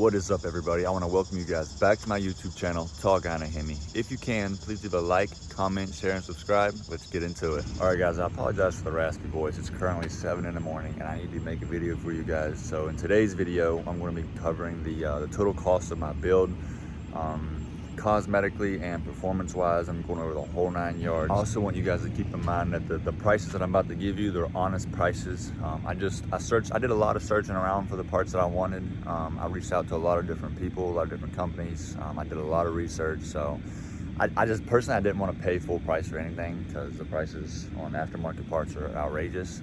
What is up, everybody? I want to welcome you guys back to my YouTube channel, Tall Guy and a Hemi. If you can, please leave a like, comment, share, and subscribe. Let's get into it. All right, guys, I apologize for the raspy voice. It's currently 7 in the morning, and I need to make a video for you guys. So in today's video, I'm going to be covering the total cost of my build. Cosmetically and performance-wise, I'm going over the whole 9 yards. I also want you guys to keep in mind that the prices that I'm about to give you, they're honest prices. I did a lot of searching around for the parts that I wanted. I reached out to a lot of different people, a lot of different companies. I did a lot of research, so I just personally, I didn't want to pay full price for anything because the prices on aftermarket parts are outrageous.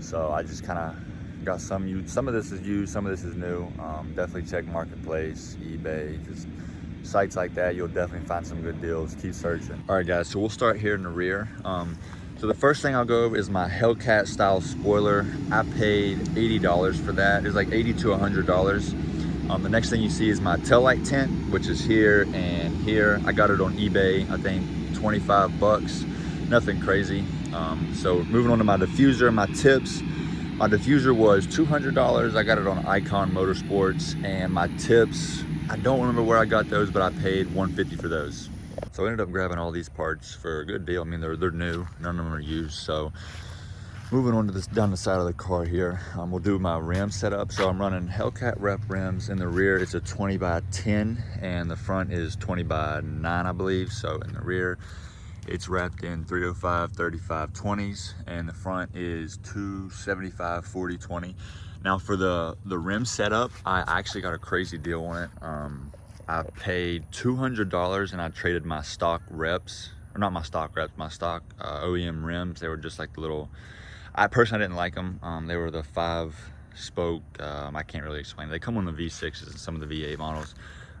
So I just kind of got some of this is used, some of this is new. Definitely check Marketplace, eBay, just sites like that. You'll definitely find some good deals. Keep searching. All right, guys, so we'll start here in the rear. So the first thing I'll go over is my Hellcat style spoiler. I paid $80 for that. It's like $80 to $100. The next thing you see is my taillight tent, which is here and here. I got it on eBay, I think 25 bucks, nothing crazy. So moving on to my diffuser, my tips. My diffuser was $200. I got it on Icon Motorsports, and my tips, I don't remember where I got those, but I paid $150 for those. So I ended up grabbing all these parts for a good deal. I mean, they're new, none of them are used. So moving on to this down the side of the car here, we'll do my rim setup. So I'm running Hellcat rep rims. In the rear, it's a 20 by 10, and the front is 20 by 9, I believe. So in the rear, it's wrapped in 305 35 20s, and the front is 275 40 20. Now for the rim setup, I actually got a crazy deal on it. I paid $200 and I traded my stock reps, or not my stock reps, my stock OEM rims. They were just like the little, I personally didn't like them. They were the 5-spoke, I can't really explain. They come on the V6s and some of the V8 models.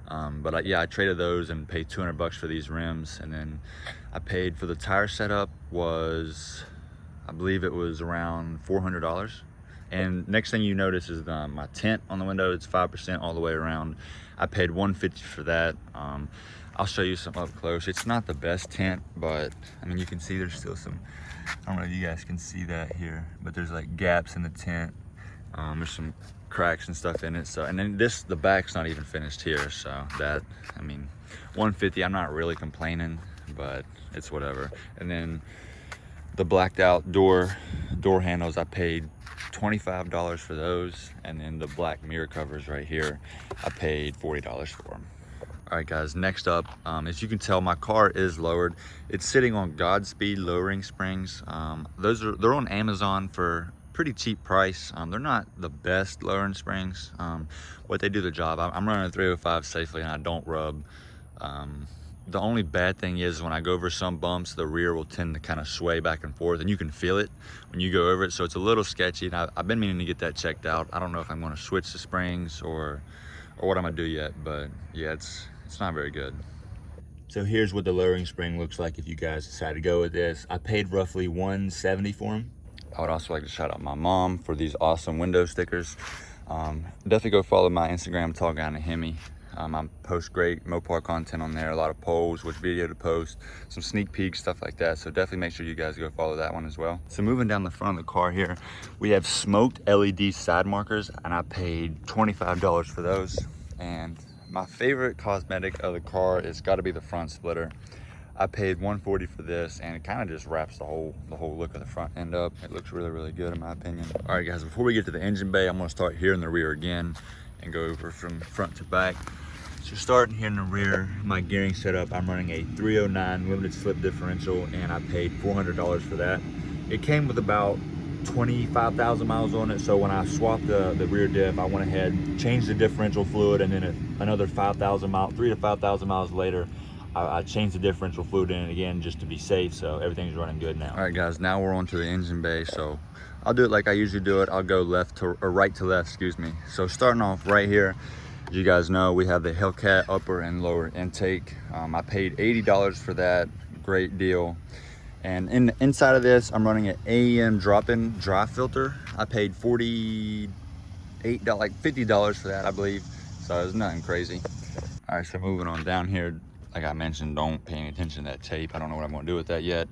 But yeah, I traded those and paid 200 bucks for these rims. And then I paid for the tire setup was, I believe it was around $400. And next thing you notice is my tent on the window. It's 5% all the way around. I paid $150 for that. I'll show you some up close. It's not the best tent, but I mean, you can see there's still some, I don't know if you guys can see that here, but there's like gaps in the tent. There's some cracks and stuff in it. So, and then the back's not even finished here. So that, I mean, $150, I'm not really complaining, but it's whatever. And then the blacked out door handles, I paid $25 for those. And then the black mirror covers right here, I paid $40 for them. All right, guys, next up, as you can tell, my car is lowered. It's sitting on Godspeed lowering springs. They're on Amazon for pretty cheap price. They're not the best lowering springs, but they do the job. I'm running a 305 safely, and I don't rub. The only bad thing is when I go over some bumps, the rear will tend to kind of sway back and forth, and you can feel it when you go over it. So it's a little sketchy, and I've been meaning to get that checked out. I don't know if I'm going to switch the springs or what I'm going to do yet, but yeah, it's not very good. So here's what the lowering spring looks like if you guys decide to go with this. I paid roughly $170 for them. I would also like to shout out my mom for these awesome window stickers. Definitely go follow my Instagram, Tall Guy and a Hemi. I post great Mopar content on there, a lot of polls, which video to post, some sneak peeks, stuff like that. So definitely make sure you guys go follow that one as well. So moving down the front of the car here, we have smoked LED side markers, and I paid $25 for those. And my favorite cosmetic of the car is got to be the front splitter. I paid $140 for this, and it kind of just wraps the whole look of the front end up. It looks really, really good in my opinion. All right, guys, before we get to the engine bay, I'm gonna start here in the rear again and go over from front to back. So starting here in the rear, my gearing setup, I'm running a 309 limited slip differential, and I paid $400 for that. It came with about 25,000 miles on it. So when I swapped the rear diff, I went ahead, changed the differential fluid, and then another 5,000 miles, 3 to 5,000 miles later, I changed the differential fluid in it again just to be safe, so everything's running good now. All right, guys, now we're on to the engine bay. So I'll do it like I usually do it. I'll go right to left, excuse me. So starting off right here, as you guys know, we have the Hellcat upper and lower intake. I paid $80 for that, great deal. And inside of this, I'm running an AEM drop-in dry filter. I paid $48, like $50 for that, I believe. So it's nothing crazy. All right, so moving on down here, like I mentioned, don't pay any attention to that tape. I don't know what I'm gonna do with that yet.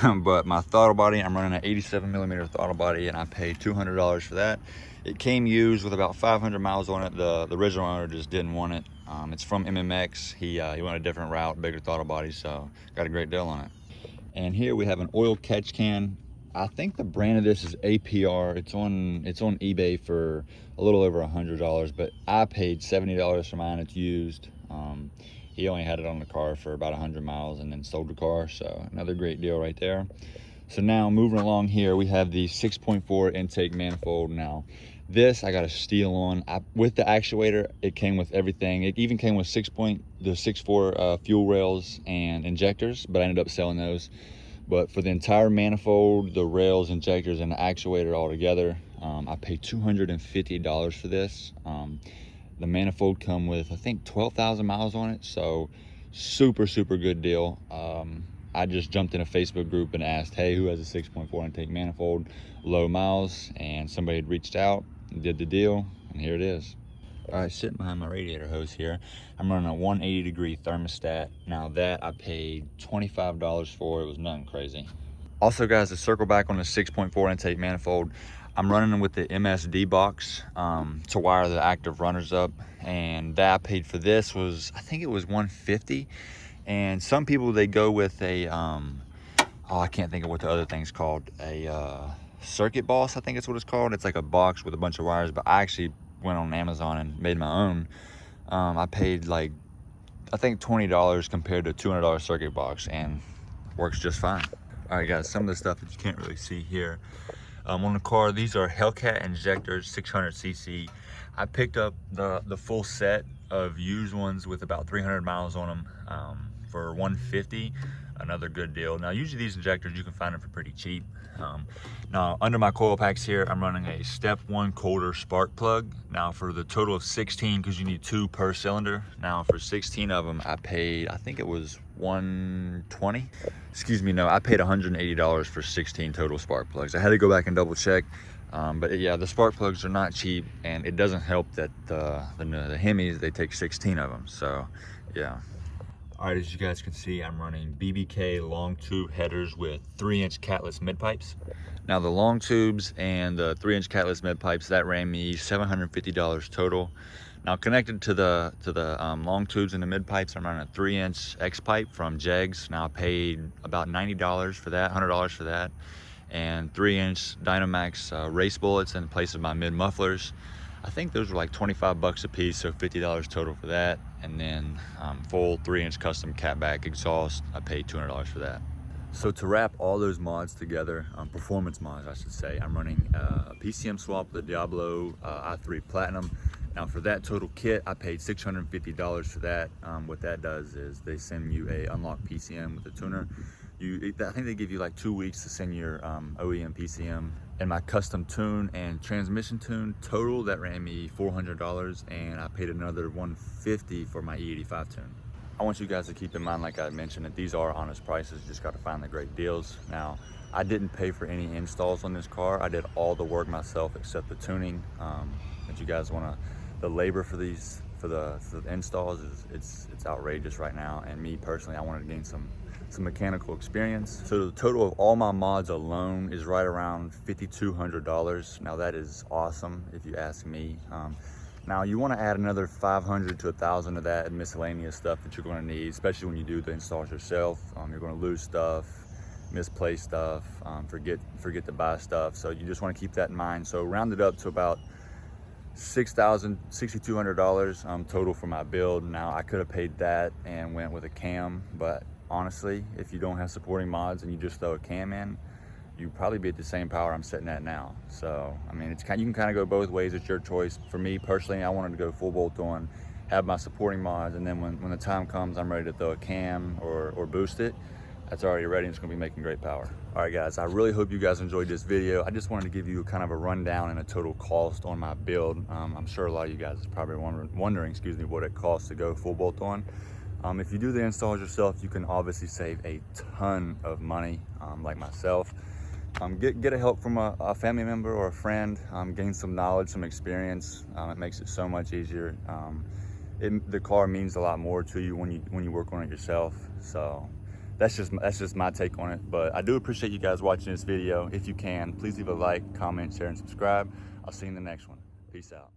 But my throttle body, I'm running an 87 millimeter throttle body, and I paid $200 for that. It came used with about 500 miles on it. The original owner just didn't want it. It's from MMX. He went a different route, bigger throttle body, so got a great deal on it. And here we have an oil catch can. I think the brand of this is APR. It's on eBay for a little over $100, but I paid $70 for mine. It's used. He only had it on the car for about 100 miles and then sold the car, so another great deal right there. So now moving along here, we have the 6.4 intake manifold. Now this I got a steal on. With the actuator, it came with everything. It even came with the 6.4 fuel rails and injectors, but I ended up selling those. But for the entire manifold, the rails, injectors, and the actuator all together, I paid $250 for this. The manifold come with, I think, 12,000 miles on it, so super good deal. I just jumped in a Facebook group and asked, hey, who has a 6.4 intake manifold, low miles, and somebody had reached out and did the deal, and here it is. All right, sitting behind my radiator hose here, I'm running a 180-degree thermostat. Now that I paid $25 for. It was nothing crazy. Also, guys, to circle back on the 6.4 intake manifold, I'm running with the MSD box to wire the active runners up, and that I paid for this was, I think it was $150. And some people, they go with a I can't think of what the other thing's called, a circuit boss, I think it's what it's called. It's like a box with a bunch of wires, but I actually went on Amazon and made my own. I paid like, I think $20 compared to a $200 circuit box, and works just fine. All right, guys, some of the stuff that you can't really see here. On the car, these are Hellcat injectors, 600cc. I picked up the full set of used ones with about 300 miles on them for $150. Another good deal. Now, usually these injectors, you can find them for pretty cheap. Now, under my coil packs here, I'm running a Step 1 Coulter spark plug. Now, for the total of 16, because you need 2 per cylinder. Now, for 16 of them, I paid, I think it was $120. Excuse me, no, I paid $180 for 16 total spark plugs. I had to go back and double check. But yeah, the spark plugs are not cheap, and it doesn't help that the Hemis, they take 16 of them. So, yeah. All right, as you guys can see, I'm running BBK Longtube headers with 3-inch catless mid pipes. Now the long tubes and the 3-inch catless mid pipes, that ran me $750 total. Now connected to the long tubes and the mid pipes, I'm running a 3-inch X pipe from Jeggs. Now I paid about $90 for that, $100 for that, and 3-inch Dynamax race bullets in place of my mid mufflers. I think those were like 25 bucks a piece, so $50 total for that. And then full 3-inch custom catback exhaust, I paid $200 for that. So to wrap all those mods together, performance mods I should say, I'm running a PCM swap with the Diablo i3 Platinum. Now for that total kit, I paid $650 for that. What that does is they send you a unlocked PCM with a tuner. I think they give you like 2 weeks to send your OEM PCM. And my custom tune and transmission tune total, that ran me $400, and I paid another $150 for my E85 tune. I want you guys to keep in mind, like I mentioned, that these are honest prices. You just got to find the great deals. Now, I didn't pay for any installs on this car. I did all the work myself except the tuning. But you guys want to, the labor for these, for the installs it's outrageous right now. And me personally, I wanted to gain some mechanical experience. So the total of all my mods alone is right around $5,200. Now that is awesome if you ask me. Now you want to add another $500 to $1,000 of that miscellaneous stuff that you're going to need, especially when you do the installs yourself. You're going to lose stuff, misplace stuff, forget to buy stuff. So you just want to keep that in mind. So round it up to about $6,200 total for my build. Now I could have paid that and went with a cam, but honestly, if you don't have supporting mods and you just throw a cam in, you probably be at the same power I'm sitting at now. So I mean, it's you can kind of go both ways. It's your choice. For me personally, I wanted to go full bolt on, have my supporting mods, and then when the time comes, I'm ready to throw a cam or boost it. That's already ready, and it's gonna be making great power. All right, guys, I really hope you guys enjoyed this video. I just wanted to give you kind of a rundown and a total cost on my build. I'm sure a lot of you guys is probably wondering, excuse me, what it costs to go full bolt on. If you do the installs yourself, you can obviously save a ton of money, like myself. Get a help from a family member or a friend, gain some knowledge, some experience. It makes it so much easier. The car means a lot more to you when you work on it yourself. So that's just my take on it. But I do appreciate you guys watching this video. If you can, please leave a like, comment, share, and subscribe. I'll see you in the next one. Peace out.